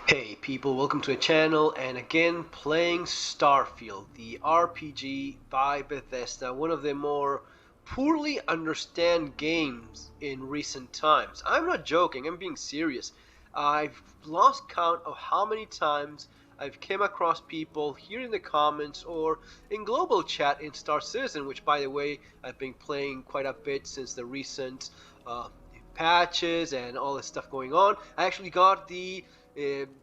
Hey people, welcome to the channel, and again playing Starfield, the RPG by Bethesda, one of the more poorly understood games in recent times. I'm not joking, I'm being serious. I've lost count of how many times I've came across people here in the comments or in global chat in Star Citizen, which by the way I've been playing quite a bit since the recent patches and all this stuff going on. I actually got the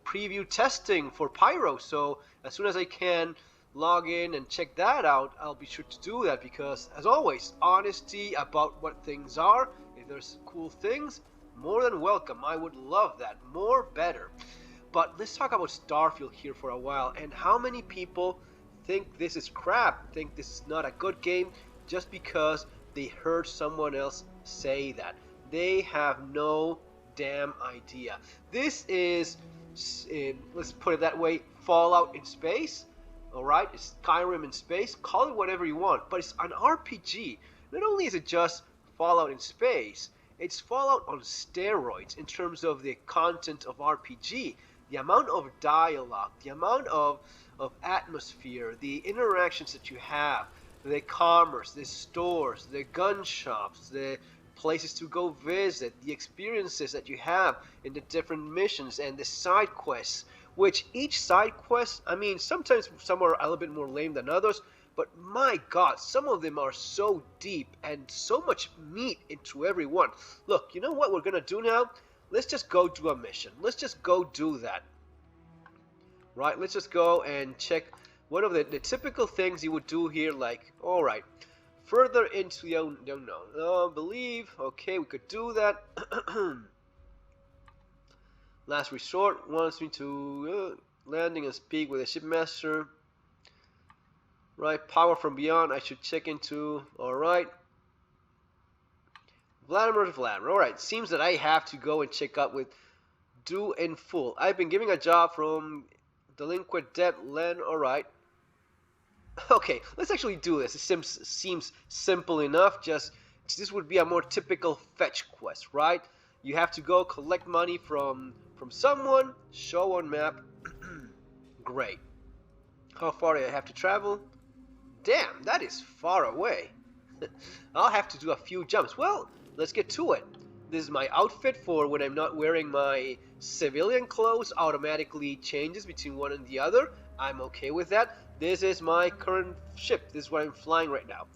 preview testing for Pyro, so as soon as I can log in and check that out, I'll be sure to do that because, as always, honesty about what things are. If there's cool things, more than welcome. I would love that. More better. But let's talk about Starfield here for a while, and how many people think this is crap, think this is not a good game, just because they heard someone else say that. They have no damn idea. This is, let's put it that way, Fallout in space. Alright, it's Skyrim in space. Call it whatever you want, but it's an RPG. Not only is it just Fallout in space, it's Fallout on steroids in terms of the content of RPG. The amount of dialogue, the amount of atmosphere, the interactions that you have, the commerce, the stores, the gun shops, the places to go visit, the experiences that you have in the different missions and the side quests, which each side quest, I mean, sometimes some are a little bit more lame than others, but my god, some of them are so deep and so much meat into every one. Look, you know what we're gonna do now? Let's just go do a mission. Let's just go do that. Right, let's just go and check one of the typical things you would do here, like, alright, further into the unknown. Believe, okay, we could do that. Last resort wants me to landing and speak with the shipmaster. Right, power from beyond, I should check into, alright. Vladimir. Alright, seems that I have to go and check out with due in full. I've been giving a job from delinquent debt Len, alright. Okay, let's actually do this. It seems simple enough. Just this would be a more typical fetch quest, right? You have to go collect money from someone, show on map. Great. How far do I have to travel? Damn, that is far away. I'll have to do a few jumps. Well, let's get to it. This is my outfit for when I'm not wearing my civilian clothes. Automatically changes between one and the other. I'm okay with that. This is my current ship. This is what I'm flying right now.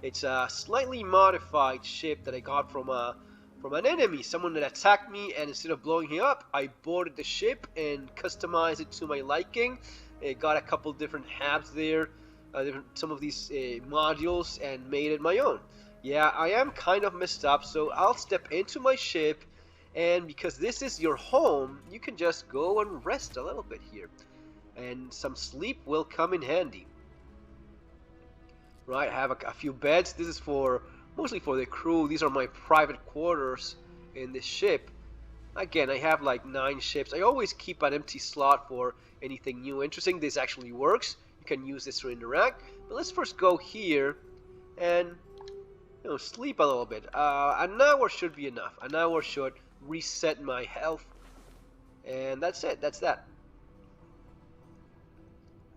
It's a slightly modified ship that I got from an enemy, someone that attacked me, and instead of blowing him up, I boarded the ship and customized it to my liking. It got a couple different habs there, some of these modules, and made it my own. Yeah, I am kind of messed up, so I'll step into my ship, and because this is your home, you can just go and rest a little bit here. And some sleep will come in handy. Right, I have a few beds. This is for mostly for the crew. These are my private quarters in this ship. Again, I have like 9 ships. I always keep an empty slot for anything new interesting. This actually works. You can use this to interact. But let's first go here and sleep a little bit. An hour should be enough. An hour should reset my health. And that's it. That's that.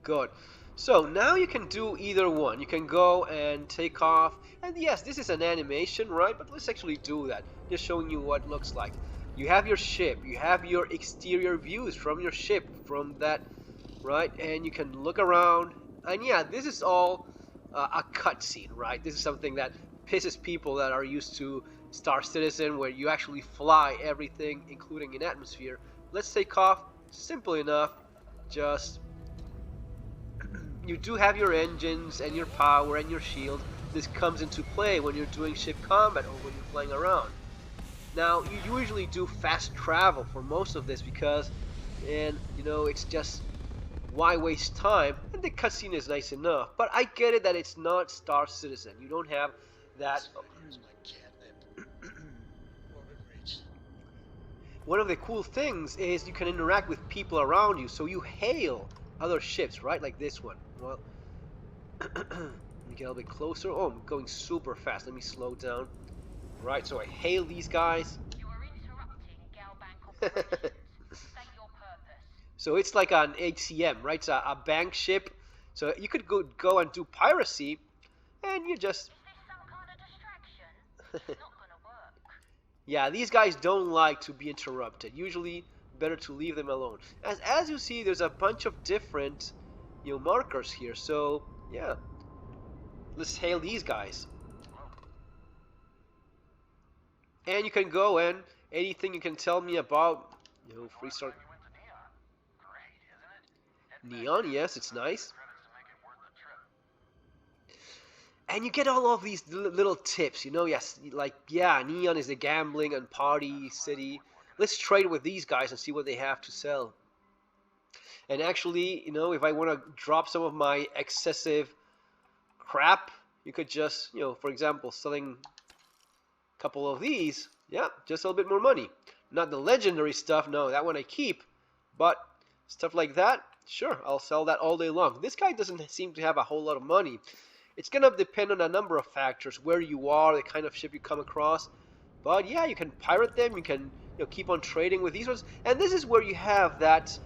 Good. So now you can do either one. You can go and take off. And yes, this is an animation, right? But let's actually do that. Just showing you what it looks like. You have your ship. You have your exterior views from your ship. From that, right? And you can look around. And yeah, this is all a cutscene, right? This is something that pisses people that are used to Star Citizen, where you actually fly everything, including in atmosphere. Let's take off. Simple enough. Just... you do have your engines and your power and your shield. This comes into play when you're doing ship combat or when you're flying around. Now, you usually do fast travel for most of this because, it's just, why waste time? And the cutscene is nice enough. But I get it that it's not Star Citizen. You don't have that. One of the cool things is you can interact with people around you, so you hail other ships, right? Like this one. Well, let me get a little bit closer. Oh, I'm going super fast. Let me slow down. Right, so I hail these guys. You are interrupting Galbank operations. State your purpose. So it's like an ATM, right? It's a bank ship. So you could go and do piracy, and you just... Yeah, these guys don't like to be interrupted. Usually, better to leave them alone. As you see, there's a bunch of different, markers here. So yeah, let's hail these guys. And you can go and anything you can tell me about, free start. Neon, yes, it's nice. And you get all of these little tips, yes, like, yeah, Neon is a gambling and party city. Let's trade with these guys and see what they have to sell. And actually, if I want to drop some of my excessive crap, you could just, for example, selling a couple of these, yeah, just a little bit more money. Not the legendary stuff, no, that one I keep, but stuff like that, sure, I'll sell that all day long. This guy doesn't seem to have a whole lot of money. It's going to depend on a number of factors, where you are, the kind of ship you come across. But yeah, you can pirate them, you can keep on trading with these ones. And this is where you have that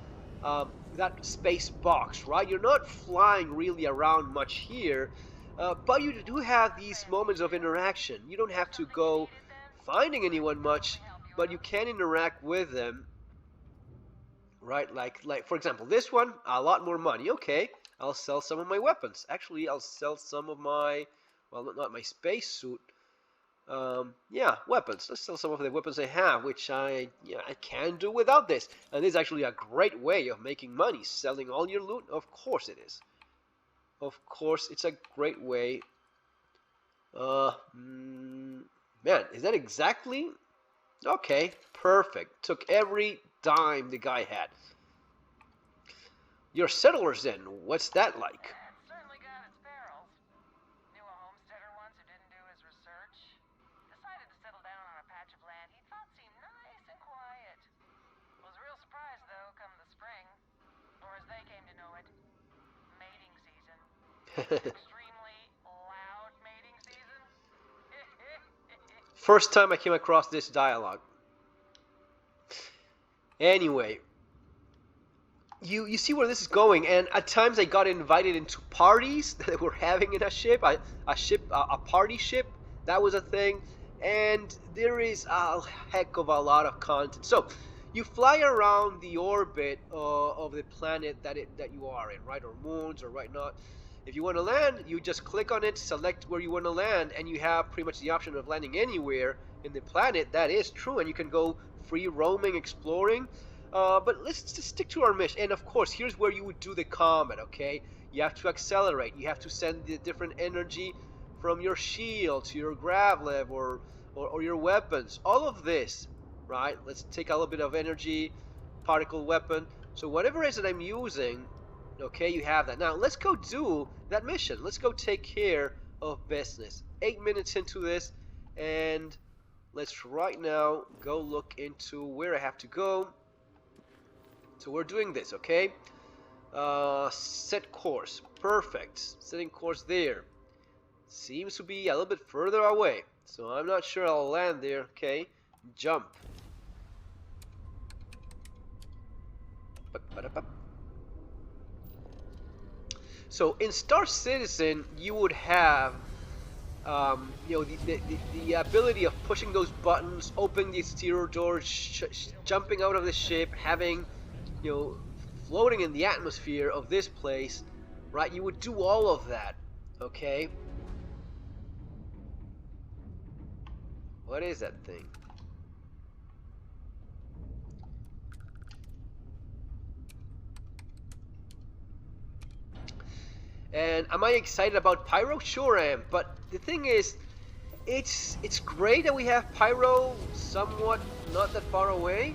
that space box, right? You're not flying really around much here, but you do have these moments of interaction. You don't have to go finding anyone much, but you can interact with them, right? Like for example, this one, a lot more money. Okay, I'll sell some of my weapons. Actually, I'll sell some of my, well, not my spacesuit. Yeah, weapons. Let's sell some of the weapons I have, which I can do without this. And this is actually a great way of making money. Selling all your loot? Of course it is. Of course, it's a great way. Man, is that exactly? Okay, perfect. Took every dime the guy had. Your settlers then, what's that like? First time I came across this dialogue. Anyway, you see where this is going, and at times I got invited into parties that we're having in a ship, a party ship. That was a thing, and there is a heck of a lot of content. So you fly around the orbit of the planet that you are in, right, or moons, or right not. If you want to land, you just click on it, select where you want to land, and you have pretty much the option of landing anywhere in the planet. That is true, and you can go free roaming, exploring. But let's just stick to our mission. And of course, here's where you would do the combat, okay? You have to accelerate. You have to send the different energy from your shield to your gravlev or your weapons. All of this, right? Let's take a little bit of energy, particle weapon. So whatever it is that I'm using, okay, you have that. Now, let's go do that mission. Let's go take care of business. 8 minutes into this, and let's right now go look into where I have to go. So we're doing this, okay? Set course. Perfect. Setting course there. Seems to be a little bit further away, so I'm not sure I'll land there. Okay, jump. So in Star Citizen, you would have, the ability of pushing those buttons, opening the exterior doors, jumping out of the ship, having, floating in the atmosphere of this place, right? You would do all of that, okay? What is that thing? And am I excited about Pyro? Sure I am, but the thing is, it's great that we have Pyro somewhat not that far away,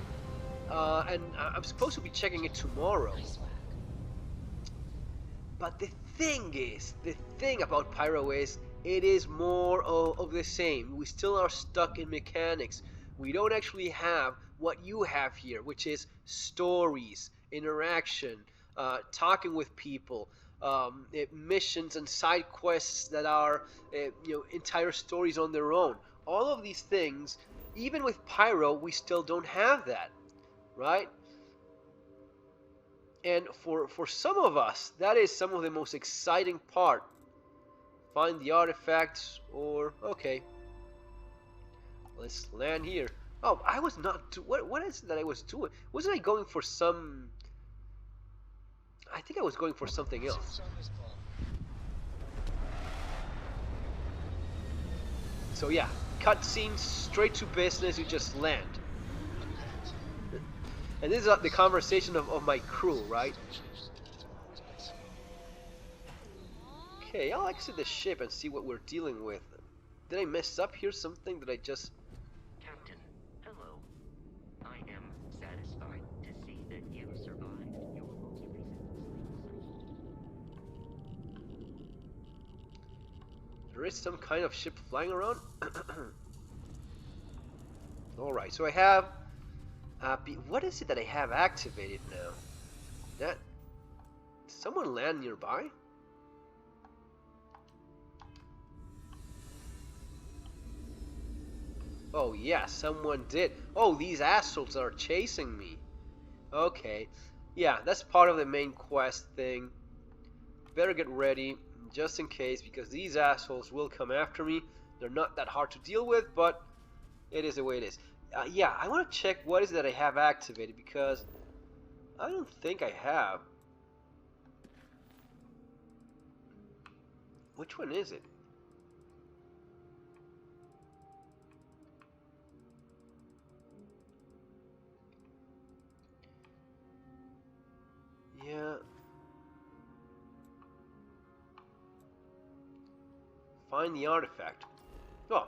and I'm supposed to be checking it tomorrow. But the thing about Pyro is, it is more of the same. We still are stuck in mechanics. We don't actually have what you have here, which is stories, interaction, talking with people, missions and side quests that are entire stories on their own. All of these things, even with Pyro, we still don't have that, right? And for some of us, that is some of the most exciting part. Find the artifacts, or okay, let's land here. Oh, I was not. What is it that I was doing? Wasn't I going for some? I think I was going for something else. So yeah, cutscene, straight to business. You just land. And this is the conversation of my crew, right? Okay, I'll exit the ship and see what we're dealing with. Did I mess up here? Something that I just... Captain, hello. I am satisfied to see that you survived your most recent sleep cycle. There is some kind of ship flying around? Alright, so I have... what is it that I have activated now? That... Did someone land nearby? Oh yeah, someone did. Oh, these assholes are chasing me. Okay. Yeah, that's part of the main quest thing. Better get ready, just in case, because these assholes will come after me. They're not that hard to deal with, but it is the way it is. Yeah, I want to check what is it that I have activated, because I don't think I have. Which one is it? Yeah. Find the artifact. Oh,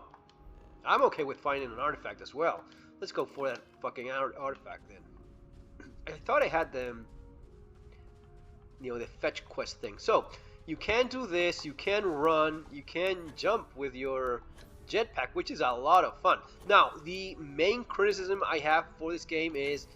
I'm okay with finding an artifact as well. Let's go for that fucking artifact then. I thought I had the fetch quest thing. So, you can do this, you can run, you can jump with your jetpack, which is a lot of fun. Now, the main criticism I have for this game is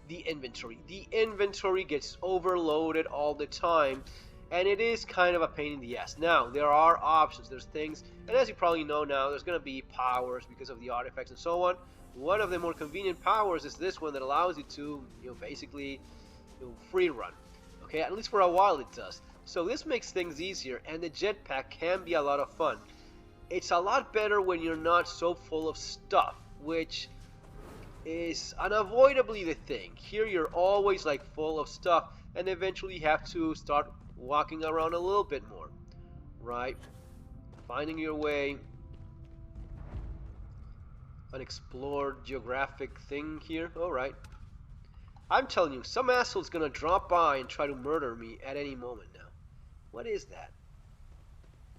the inventory. The inventory gets overloaded all the time, and it is kind of a pain in the ass. Now, there are options, there's things, and as you probably know now, there's going to be powers because of the artifacts and so on. One of the more convenient powers is this one that allows you to, basically, free run. Okay, at least for a while it does. So this makes things easier, and the jetpack can be a lot of fun. It's a lot better when you're not so full of stuff, which is unavoidably the thing. Here you're always like full of stuff, and eventually you have to start walking around a little bit more, right? Finding your way. Unexplored geographic thing here. Alright. I'm telling you, some asshole's gonna drop by and try to murder me at any moment now. What is that?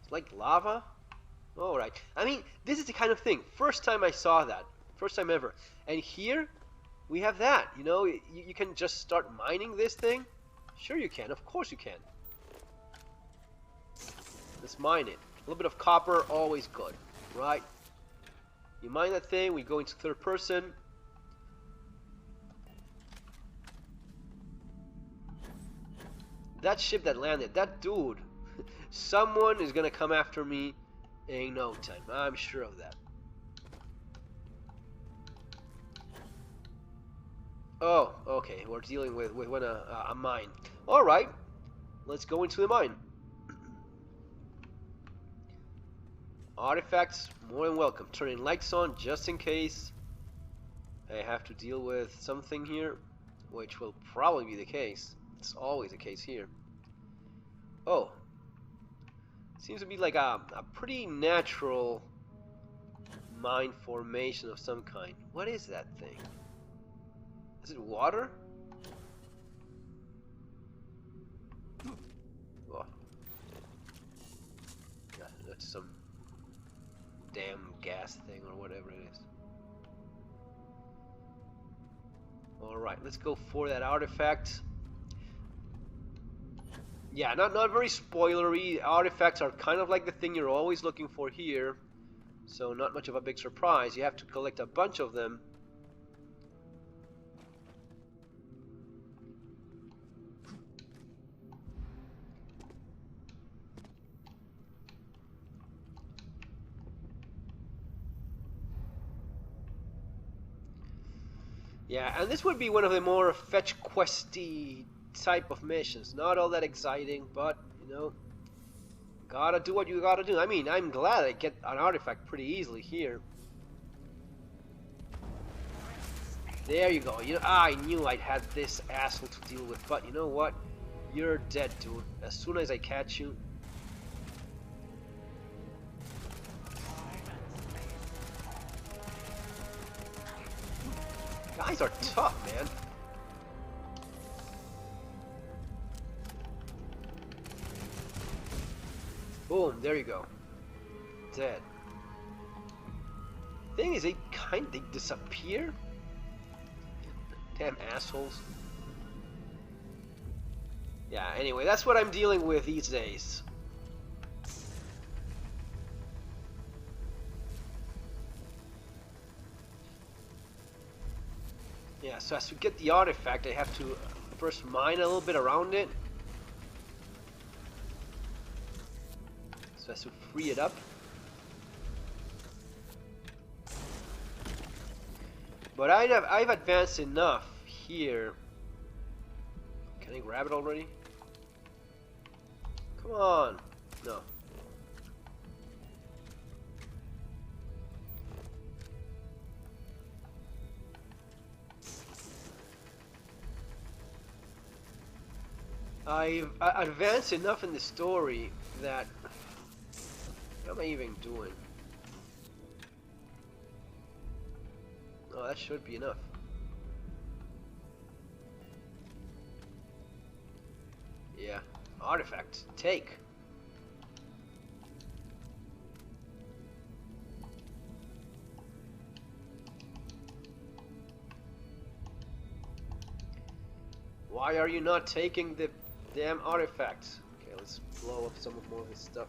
It's like lava? Alright. I mean, this is the kind of thing. First time I saw that. First time ever. And here, we have that. You can just start mining this thing. Sure you can. Of course you can. Let's mine it. A little bit of copper, always good. Right? You mine that thing, we go into third person. That ship that landed, that dude, someone is gonna come after me in no time. I'm sure of that. Oh, okay, we're dealing with a mine. Alright, let's go into the mine. Artifacts, more than welcome. Turning lights on just in case I have to deal with something here, which will probably be the case. It's always the case here. Oh, seems to be like a pretty natural mine formation of some kind. What is that thing? Is it water? Oh. God, that's some damn gas thing or whatever it is. Alright, let's go for that artifact. Yeah, not very spoilery. Artifacts are kind of like the thing you're always looking for here. So not much of a big surprise. You have to collect a bunch of them. Yeah, and this would be one of the more fetch questy type of missions. Not all that exciting, but you know, gotta do what you gotta do. I mean, I'm glad I get an artifact pretty easily here. There you go. You know, I knew I'd had this asshole to deal with, but you know what? You're dead, dude. As soon as I catch you. Guys are tough, man. Boom, there you go. Dead. Thing is, they disappear. Damn assholes. Yeah, anyway, that's what I'm dealing with these days. Yeah, so as to get the artifact, I have to first mine a little bit around it. So as to free it up. But I've advanced enough here. Can I grab it already? Come on. No. I've advanced enough in the story that... What am I even doing? Oh, that should be enough. Yeah. Artifact. Take. Why are you not taking the damn artifacts? Okay, let's blow up some more of his stuff.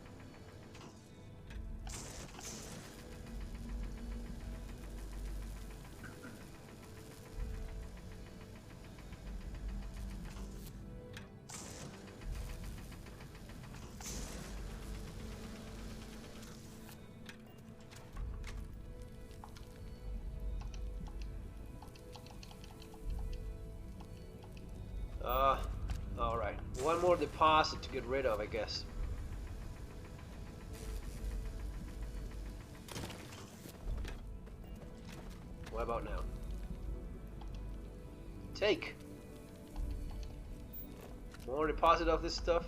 Alright. One more deposit to get rid of, I guess. What about now? Take! More deposit of this stuff.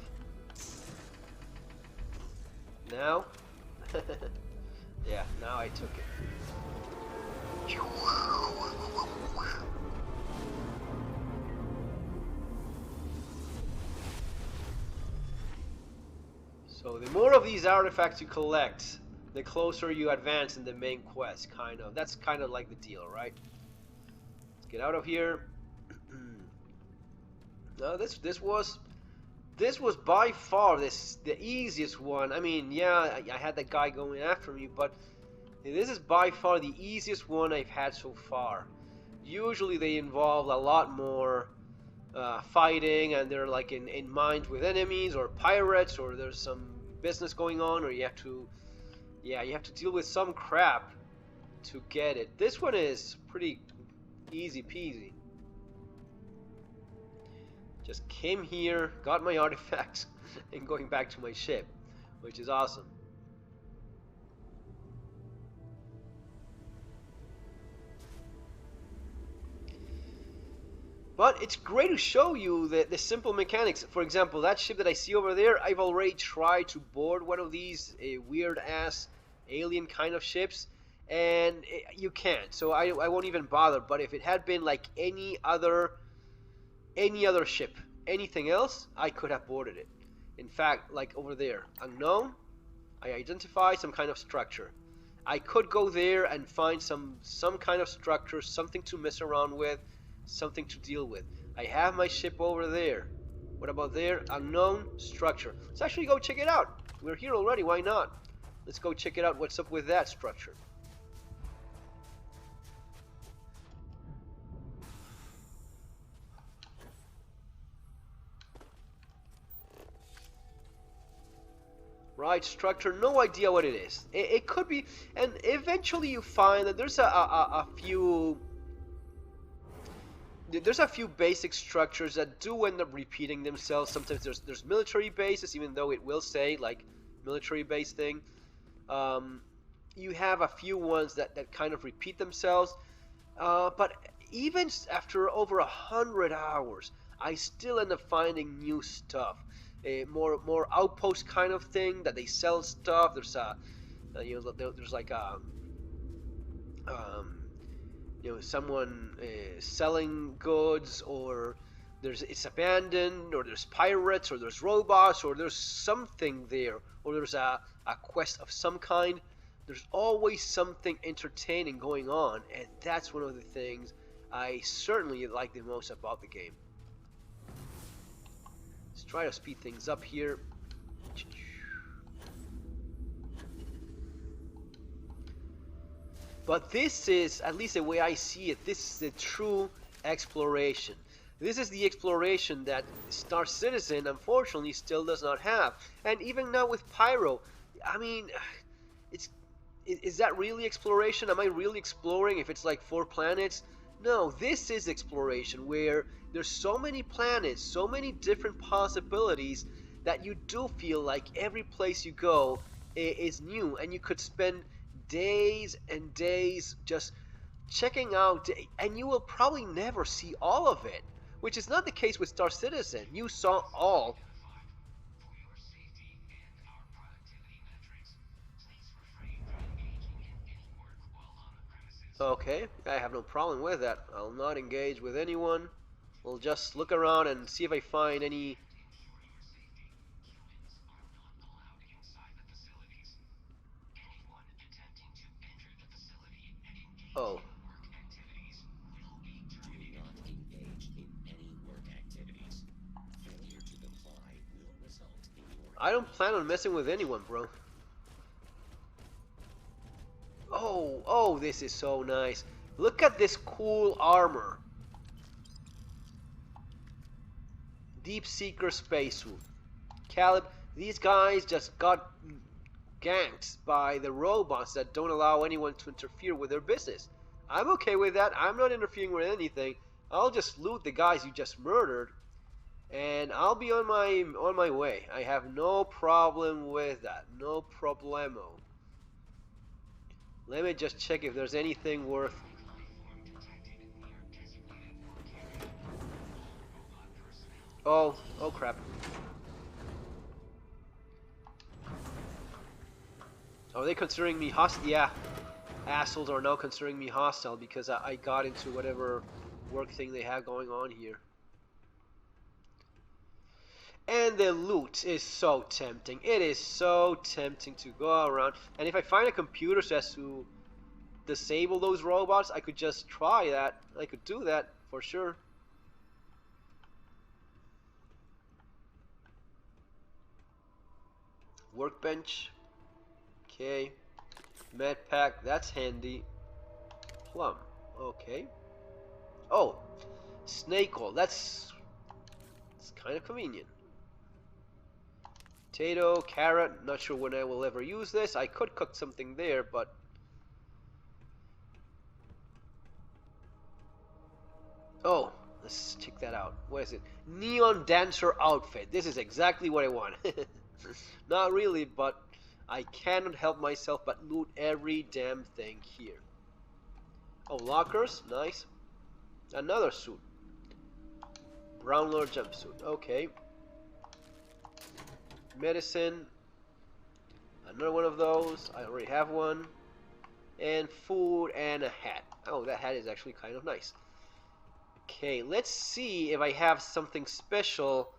Now? Yeah, now I took it. So the more of these artifacts you collect, the closer you advance in the main quest, kind of. That's kind of like the deal, right? Let's get out of here. No, this was by far the easiest one. I mean, yeah, I had that guy going after me, but this is by far the easiest one I've had so far. Usually they involve a lot more fighting, and they're like in mines with enemies or pirates, or there's some business going on, or you have to deal with some crap to get it. This one is pretty easy peasy. Just came here, got my artifacts, and going back to my ship, which is awesome. But it's great to show you the simple mechanics. For example, that ship that I see over there, I've already tried to board one of these weird-ass alien kind of ships, and you can't. So I won't even bother. But if it had been like any other ship, anything else, I could have boarded it. In fact, like over there, unknown, I identify some kind of structure. I could go there and find some kind of structure, something to mess around with, something to deal with. I have my ship over there. What about there? Unknown structure. Let's actually go check it out. We're here already, why not? Let's go check it out. What's up with that structure? Right, structure, no idea what it is. It could be, and eventually you find that there's a few there's a few basic structures that do end up repeating themselves. Sometimes there's military bases, even though it will say like military base thing. Um, you have a few ones that kind of repeat themselves, but even after over 100 hours, I still end up finding new stuff. A more outpost kind of thing that they sell stuff. There's there's like a um, someone selling goods, or it's abandoned, or there's pirates, or there's robots, or there's something there, or there's a quest of some kind. There's always something entertaining going on, and that's one of the things I certainly like the most about the game. Let's try to speed things up here. But this is, at least the way I see it, this is the true exploration. This is the exploration that Star Citizen unfortunately still does not have. And even now with Pyro, I mean, it's is that really exploration? Am I really exploring if it's like 4 planets? No, this is exploration where there's so many planets, so many different possibilities that you do feel like every place you go is new, and you could spend days and days just checking out, and you will probably never see all of it, which is not the case with Star Citizen. You saw all. Okay, I have no problem with that. I'll not engage with anyone. We'll just look around and see if I find any. Oh. Do not engage in any work activities. Failure to comply will result in your... I don't plan on messing with anyone, bro. Oh, this is so nice. Look at this cool armor. Deep Seeker spacesuit. Caleb, these guys just got ganked by the robots that don't allow anyone to interfere with their business. I'm okay with that. I'm not interfering with anything. I'll just loot the guys you just murdered, and I'll be on my way. I have no problem with that. No problemo. Let me just check if there's anything worth. Oh crap. Are they considering me hostile? Yeah. Assholes are now considering me hostile because I got into whatever work thing they have going on here. And the loot is so tempting. It is so tempting to go around. And if I find a computer that has to disable those robots, I could just try that. I could do that for sure. Workbench. Okay. Med pack, that's handy. Plum. Okay. Oh, snake oil. That's kind of convenient. Potato, carrot. Not sure when I will ever use this. I could cook something there, but oh, let's check that out. What is it? Neon dancer outfit. This is exactly what I want. Not really, but I cannot help myself but loot every damn thing here. Oh, lockers. Nice. Another suit. Brown Lord jumpsuit. Okay. Medicine. Another one of those. I already have one. And food and a hat. Oh, that hat is actually kind of nice. Okay, let's see if I have something special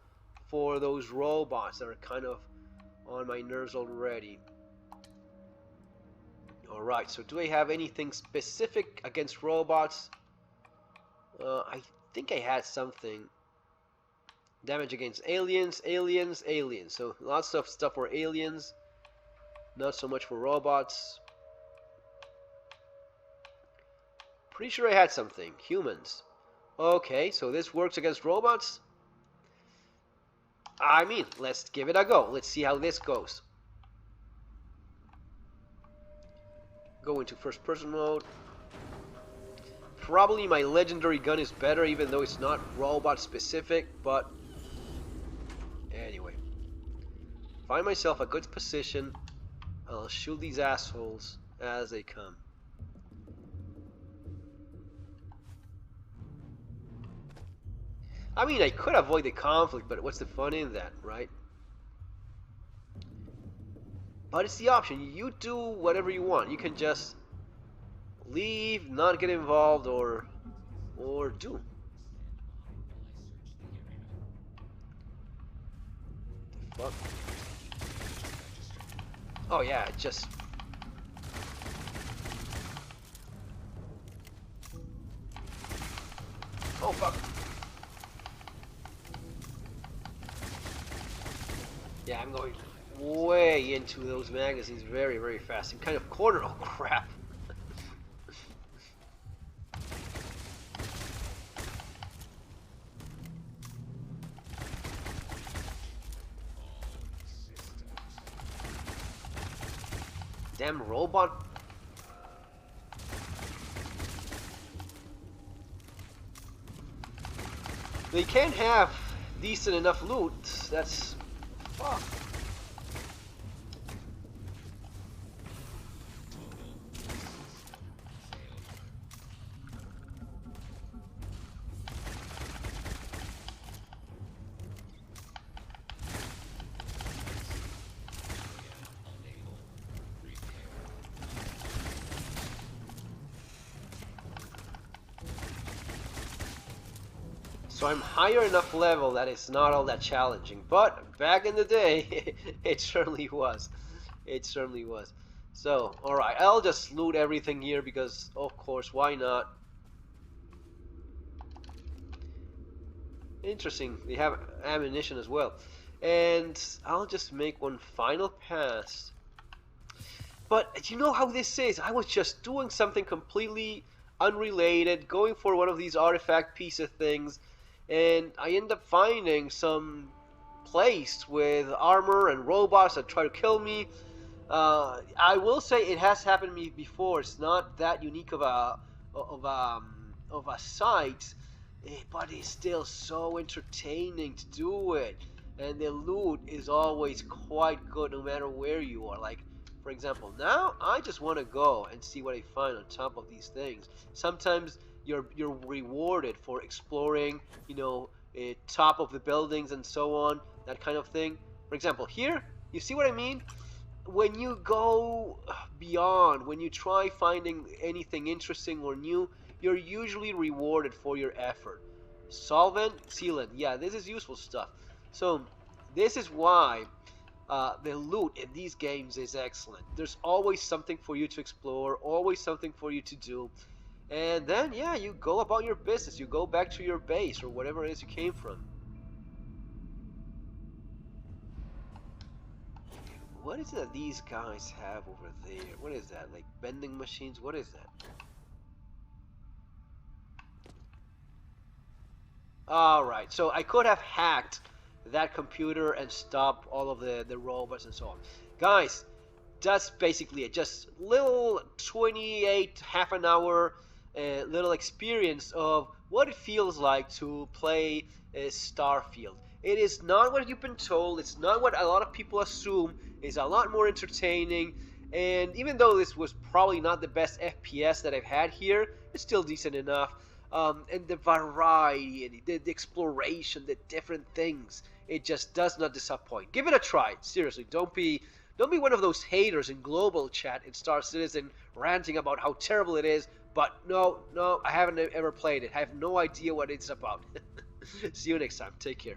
for those robots that are kind of on my nerves already. Alright, so do I have anything specific against robots? I think I had something. Damage against aliens, aliens, aliens. So lots of stuff for aliens. Not so much for robots. Pretty sure I had something. Humans. Okay, so this works against robots? I mean, let's give it a go. Let's see how this goes. Go into first person mode. Probably my legendary gun is better, even though it's not robot specific, but anyway. Find myself a good position. I'll shoot these assholes as they come. I mean, I could avoid the conflict, but what's the fun in that, right? But it's the option. You do whatever you want. You can just leave, not get involved, or do. Fuck. Oh yeah, just. Oh fuck. Yeah, I'm going way into those magazines very, very fast. I'm kind of cornered. Oh crap. Damn robot. They can't have decent enough loot. That's fuck. So I'm higher enough level that it's not all that challenging. But back in the day, it certainly was. It certainly was. So, alright, I'll just loot everything here because, of course, why not? Interesting, they have ammunition as well. And I'll just make one final pass. But you know how this is. I was just doing something completely unrelated, going for one of these artifact piece of things, and I end up finding some place with armor and robots that try to kill me. I will say it has happened to me before. It's not that unique of a sight, but it's still so entertaining to do it. And the loot is always quite good no matter where you are. Like, for example, now I just want to go and see what I find on top of these things. Sometimes you're rewarded for exploring, you know, top of the buildings and so on, that kind of thing. For example, here, you see what I mean? When you go beyond, when you try finding anything interesting or new, you're usually rewarded for your effort. Solvent, sealant, yeah, this is useful stuff. So this is why the loot in these games is excellent. There's always something for you to explore, always something for you to do, and then yeah, you go about your business. You go back to your base or whatever it is you came from. What is it that these guys have over there? What is that? Like vending machines? What is that? Alright, so I could have hacked that computer and stopped all of the robots and so on. Guys, that's basically it. Just little 28, half an hour little experience of what it feels like to play Starfield. It is not what you've been told. It's not what a lot of people assume. It's a lot more entertaining. And even though this was probably not the best FPS that I've had here, it's still decent enough. And the variety, the exploration, the different things, it just does not disappoint. Give it a try. Seriously, don't be one of those haters in global chat in Star Citizen ranting about how terrible it is. But no, I haven't ever played it. I have no idea what it's about. See you next time. Take care.